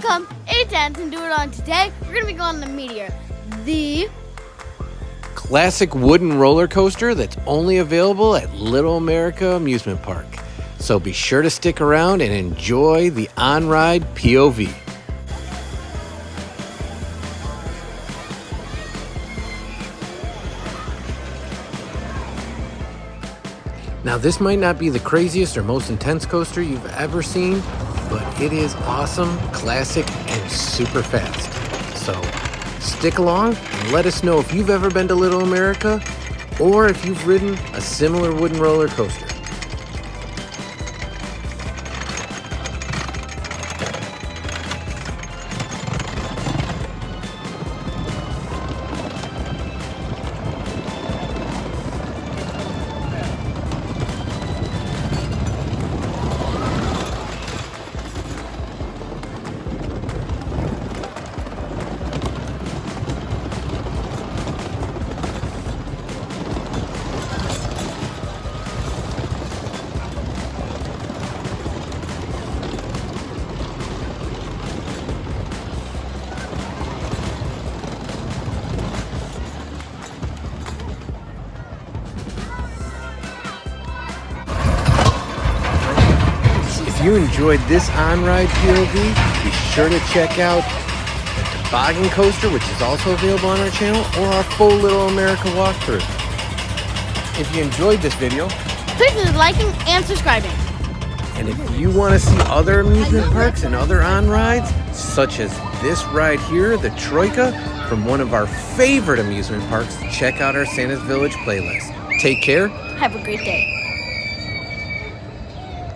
Welcome, it's Anson Do It On. Today, we're going to be going on the Meteor, the classic wooden roller coaster that's only available at Little Amerricka Amusement Park. So be sure to stick around and enjoy the on-ride POV. Now this might not be the craziest or most intense coaster you've ever seen, but it is awesome, classic, and super fast. So stick along and let us know if you've ever been to Little Amerricka or if you've ridden a similar wooden roller coaster. If you enjoyed this on-ride POV, be sure to check out the toboggan coaster, which is also available on our channel, or our full Little Amerricka walkthrough. If you enjoyed this video, please consider liking and subscribing. And if you want to see other amusement parks and other on-rides, such as this ride here, the Troika, from one of our favorite amusement parks, check out our Santa's Village playlist. Take care. Have a great day.